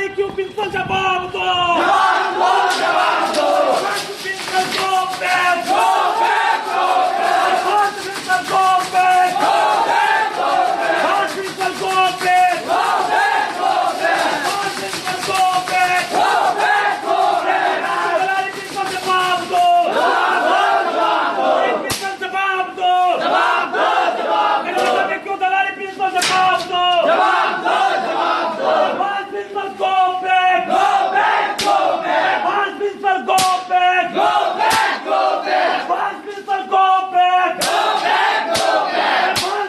दलाली क्यों प्रिंसिपल जवाब दो principal go back principal go back principal go back principal go back दलाली प्रिंसिपल जवाब दो प्रिंसिपल जवाब दो क्यों दलाली प्रिंसिपल जवाब दो principal go back principal go back principal go back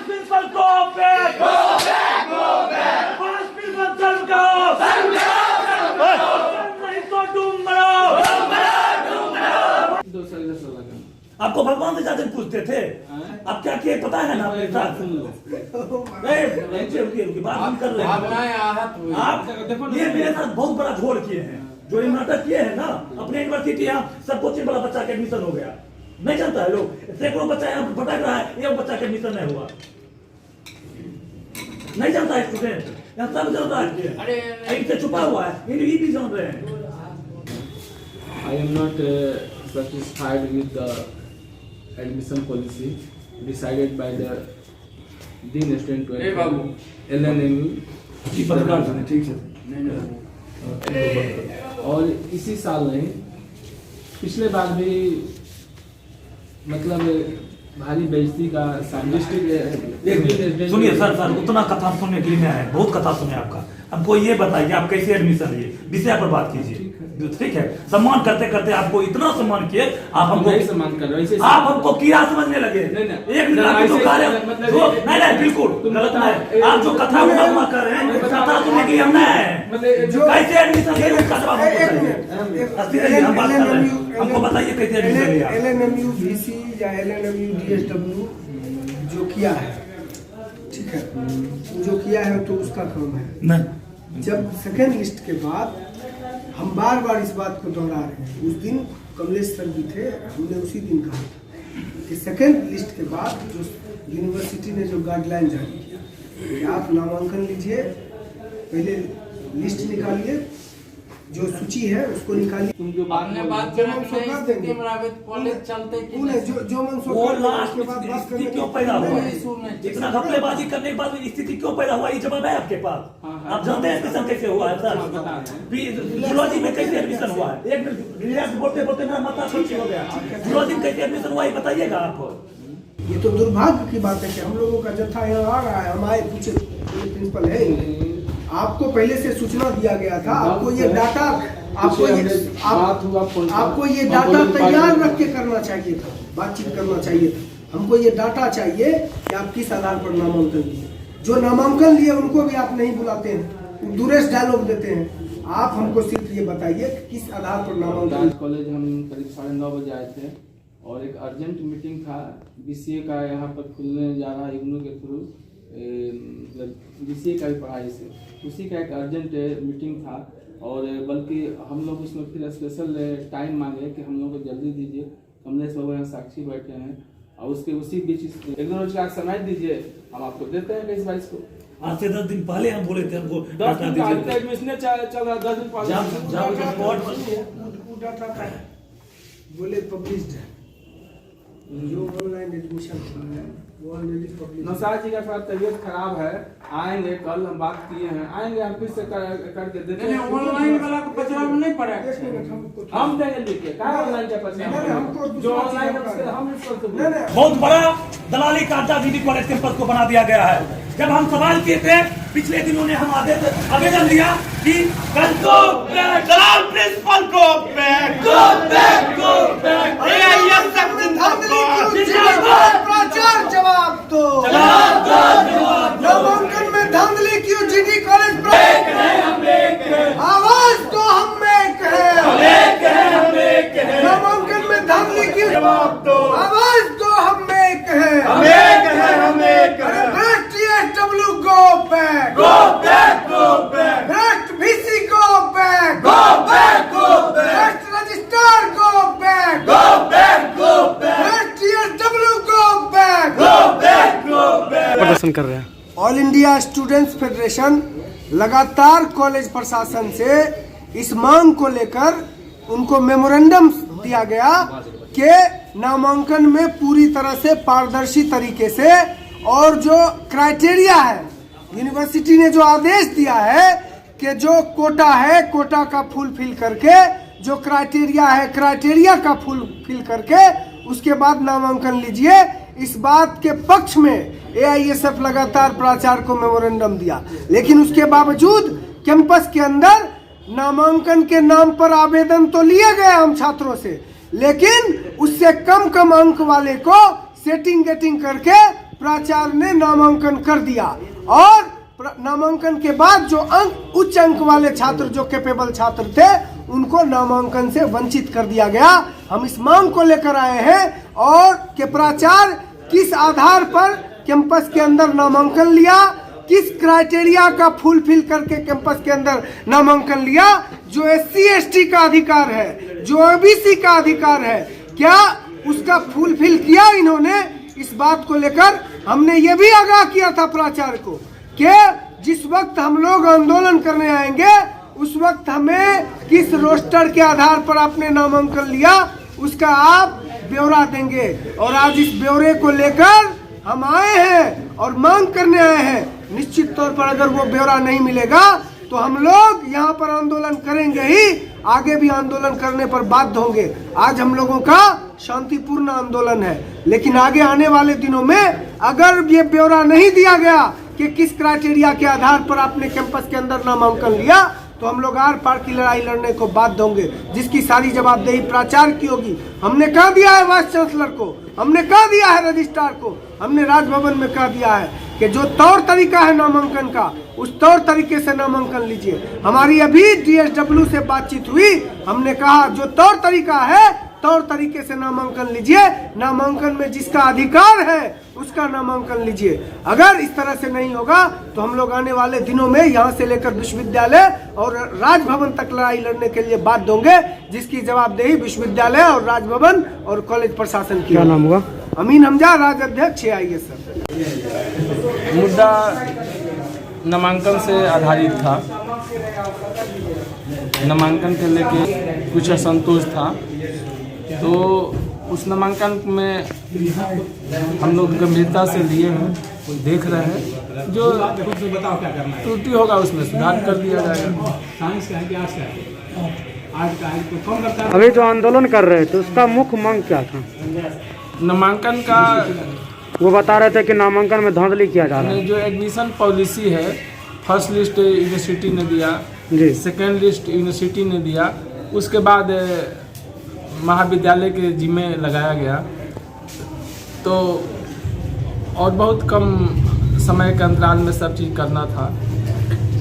principal go back principal चल जाओ नहीं तो डूब मरो। आपको भगवान से ज्यादा पूछते थे आप क्या किए पता है ना मेरे साथ रुकिए बात हम कर रहे हैं आप ये मेरे साथ बहुत बड़ा झोल किए हैं जो ये नाटक किए हैं ना अपने यूनिवर्सिटी यहाँ सब कोचिंग वाला बच्चा का एडमिशन हो गया नहीं जानता है लोग सैकड़ों बच्चा यहाँ भटक रहा है एक बच्चा का एडमिशन नहीं हुआ नहीं जानता है स्टूडेंट यहाँ सब जानता है इनसे छुपा हुआ है ये भी जान रहे हैं। I am not satisfied with the admission policy decided by the Dean Student LNMU और इसी साल नहीं पिछले बार भी मतलब भारी बेइज्जती का सुनिए सर उतना कथा सुनने के लिए मैं आए बहुत कथा सुने आपका हमको ये बताइए आप कैसे एडमिशन लिए विषय पर बात कीजिए ठीक है सम्मान करते करते आपको इतना सम्मान किए आप हमको सम्मान कर रहे हो आप हमको कीड़ा समझने लगे एक मिनट नहीं बिल्कुल गलत है आप जो कथा कर रहे हैं कथा सुनने के लिए हम नहीं आए कैसे एडमिशन लिए उसका जवाब हमको बताइए कैसे एडमिशन लिया LNMU VC या LNMU DSW जो किया है ठीक है जो किया है तो उसका काम है नहीं जब सेकेंड लिस्ट के बाद हम बार बार इस बात को दोहरा रहे हैं उस दिन कमलेश सर भी थे हमने उसी दिन कहा था कि सेकेंड लिस्ट के बाद जो यूनिवर्सिटी ने जो गाइडलाइन जारी किया कि आप नामांकन लीजिए पहले लिस्ट निकालिए जो सूची है उसको निकालिए जो वो लास्ट स्थिति क्यों पैदा हुआ इतना घपलेबाजी करने के बाद स्थिति क्यों पैदा हुआ ये जवाब है आपके पास आप जानते हैं एडमिशन कैसे हुआ है सर जूलॉजी में कैसे एडमिशन हुआ है एक मिनट बोलते बोलते मेरा माथा सोच हो गया जूलॉजी में कैसे एडमिशन हुआ ये बताइएगा आप। ये तो दुर्भाग्य की बात है कि हम लोगों का जत्था यहाँ आ रहा है हम आए पूछे प्रिंसिपल है आपको पहले से सूचना दिया गया था आपको ये डाटा आपको ये डाटा तैयार रख के करना चाहिए था बातचीत करना चाहिए था हमको ये डाटा चाहिए कि आप किस आधार पर नामांकन लिए जो नामांकन लिए उनको भी आप नहीं बुलाते हैं दूरेश डायलॉग देते हैं आप हमको सिर्फ ये बताइए कि किस आधार पर नामांकन। कॉलेज हम करीब 9:30 बजे आए थे और एक अर्जेंट मीटिंग था BCA का यहाँ पर खुलने जा रहा इग्नू के थ्रू BCA का भी पढ़ाई से उसी का एक अर्जेंट मीटिंग था और बल्कि हम लोग उसमें फिर स्पेशल टाइम मांगे कि हम लोग को जल्दी दीजिए कमलेश बाबू यहाँ साक्षी बैठे हैं और उसके उसी बीच एक दो रोज का समय दीजिए हम आपको देते हैं 22 को। आज से 10 दिन पहले हम बोले थे हमको 10 दिन एडमिशन चल रहा 10 दिन पहले बोले पब्लिश्ड है जो ऑनलाइन एडमिशन है वो ऑलरेडी पब्लिश। नौशाद जी का थोड़ा तबीयत खराब है आएंगे कल हम बात किए हैं आएंगे हम फिर से करके देते हैं ऑनलाइन वाला को पचड़ा में नहीं पड़ा हम देंगे लिख के क्या ऑनलाइन का पचड़ा जो ऑनलाइन हम बहुत बड़ा दलाली का अड्डा DD कॉलेज कैंपस को बना दिया गया है। जब हम सवाल किए थे पिछले दिनों ने हम आवेदन दिया कि दलाल प्रिंसिपल को जवाब दो नामांकन में धांधली क्यों GD कॉलेज आवाज तो हम में कहे नामांकन में धांधली क्यों जवाब दो आवाज तो हम में कहे TSW go back VC go back registrar go back TSW go back प्रदर्शन कर रहे हैं। ऑल इंडिया स्टूडेंट्स फेडरेशन लगातार कॉलेज प्रशासन से इस मांग को लेकर उनको मेमोरेंडम दिया गया कि नामांकन में पूरी तरह से पारदर्शी तरीके से और जो क्राइटेरिया है, यूनिवर्सिटी ने जो आदेश दिया है कि जो कोटा है कोटा का फुलफिल करके, जो क्राइटेरिया है क्राइटेरिया का फुलफिल करके उसके बाद नामांकन लीजिए। इस बात के पक्ष में AISF लगातार प्राचार्य को मेमोरेंडम दिया, लेकिन उसके बावजूद कैंपस के अंदर नामांकन के नाम पर आवेदन तो लिए गए हम छात्रों से, लेकिन उससे कम अंक वाले को सेटिंग गेटिंग करके प्राचार्य ने नामांकन कर दिया और नामांकन के बाद जो अंक उच्च अंक वाले छात्र जो कैपेबल छात्र थे उनको नामांकन से वंचित कर दिया गया। हम इस मांग को लेकर आए हैं और कि प्राचार्य किस आधार पर कैंपस के अंदर नामांकन लिया, किस क्राइटेरिया का फुलफिल करके कैंपस के अंदर नामांकन लिया। जो SC ST का अधिकार है, जो OBC का अधिकार है, क्या उसका फुलफिल किया इन्होंने? इस बात को लेकर हमने ये भी आगाह किया था प्राचार्य को कि जिस वक्त हम लोग आंदोलन करने आएंगे उस वक्त हमें किस रोस्टर के आधार पर आपने नामांकन लिया उसका आप ब्यौरा देंगे। और आज इस ब्यौरे को लेकर हम आए हैं और मांग करने आए हैं। निश्चित तौर पर अगर वो ब्यौरा नहीं मिलेगा तो हम लोग यहाँ पर आंदोलन करेंगे ही, आगे भी आंदोलन करने पर बाध्य होंगे। आज हम लोगों का शांतिपूर्ण आंदोलन है, लेकिन आगे आने वाले दिनों में अगर ये ब्यौरा नहीं दिया गया कि किस क्राइटेरिया के आधार पर आपने कैंपस के अंदर नामांकन लिया तो हम लोग आर पार की लड़ाई लड़ने को बाध्य होंगे, जिसकी सारी जवाबदेही प्राचार्य की होगी। हमने कह दिया है वाइस चांसलर को, हमने कह दिया है रजिस्ट्रार को, हमने राजभवन में कह दिया है कि जो तौर तरीका है नामांकन का उस तौर तरीके से नामांकन लीजिए। हमारी अभी DSW से बातचीत हुई, हमने कहा जो तौर तरीका है तौर तरीके से नामांकन लीजिए, नामांकन में जिसका अधिकार है उसका नामांकन लीजिए। अगर इस तरह से नहीं होगा तो हम लोग आने वाले दिनों में यहाँ से लेकर विश्वविद्यालय और राजभवन तक लड़ाई लड़ने के लिए बाध्य होंगे, जिसकी जवाबदेही विश्वविद्यालय और राजभवन और कॉलेज प्रशासन की। क्या नाम होगा? अमीन हमजा, राज्य अध्यक्ष AISF। मुद्दा नामांकन से आधारित था। नामांकन के लेके कुछ असंतोष था, तो उस नामांकन में हम लोग गंभीरता से लिए हैं, देख रहे हैं। जो त्रुटि होगा उसमें सुधार कर दिया जाएगा। अभी जो आंदोलन कर रहे थे उसका मुख्य मांग क्या था? नामांकन का वो बता रहे थे कि नामांकन में धांधली किया जा रहा है। जो एडमिशन पॉलिसी है, फर्स्ट लिस्ट यूनिवर्सिटी ने दिया जी, सेकेंड लिस्ट यूनिवर्सिटी ने दिया, उसके बाद महाविद्यालय के जिम्मे लगाया गया, तो और बहुत कम समय के अंतराल में सब चीज़ करना था।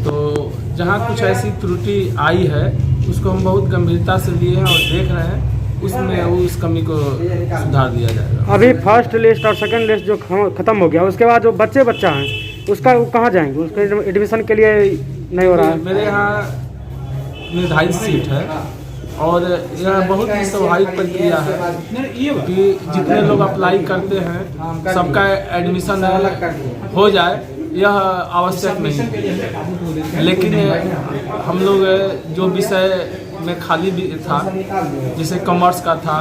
तो जहाँ कुछ ऐसी त्रुटि आई है उसको हम बहुत गंभीरता से लिए हैं और देख रहे हैं, उसमें उस कमी को सुधार दिया जाएगा। अभी फर्स्ट लिस्ट और सेकंड लिस्ट जो खत्म हो गया, उसके बाद जो बच्चा हैं उसका वो कहाँ जाएंगे? उसके एडमिशन के लिए नहीं हो रहा है। मेरे यहाँ निर्धारित सीट है और यह बहुत ही स्वाभाविक प्रक्रिया है कि जितने लोग अप्लाई करते हैं सबका एडमिशन हो जाए, यह आवश्यक नहीं है। लेकिन हम लोग जो विषय में खाली भी था, जैसे कॉमर्स का था,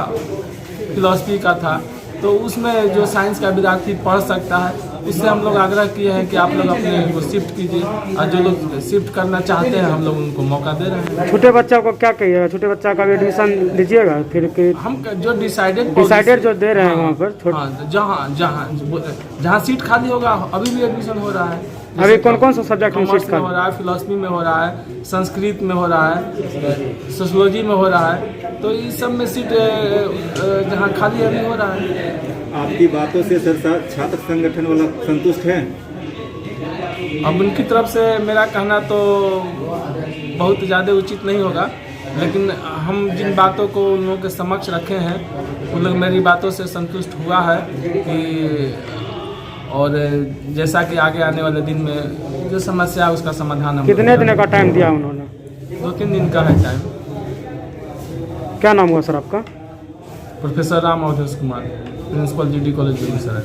फिलॉसफी का था, तो उसमें जो साइंस का विद्यार्थी पढ़ सकता है, उससे हम लोग आग्रह किए हैं कि आप लोग अपने को शिफ्ट कीजिए, और जो लोग शिफ्ट करना चाहते हैं हम लोग उनको मौका दे रहे हैं। छोटे बच्चा को क्या कहिएगा? छोटे बच्चा का भी एडमिशन लीजिएगा फिर कि हम जो डिसाइडेड जो दे रहे हैं वहाँ पर? हाँ, जहाँ सीट खाली होगा अभी भी एडमिशन हो रहा है। अभी कौन सा सब्जेक्ट में सीट हो रहा है, फिलॉसफी में हो रहा है, संस्कृत में हो रहा है, सोशियोलॉजी में हो रहा है, तो इस सब में सीट जहाँ खाली अभी हो रहा है। आपकी बातों से सर छात्र संगठन वाला संतुष्ट है? अब उनकी तरफ से मेरा कहना तो बहुत ज़्यादा उचित नहीं होगा, लेकिन हम जिन बातों को उन लोगों के समक्ष रखे हैं उन लोग मेरी बातों से संतुष्ट हुआ है कि, और जैसा कि आगे आने वाले दिन में जो समस्या है उसका समाधान हम। कितने दिन का टाइम दिया उन्होंने? 2-3 दिन का है टाइम। क्या नाम हुआ सर आपका? Professor Ram Awadhesh Kumar, principal GD college Begusarai.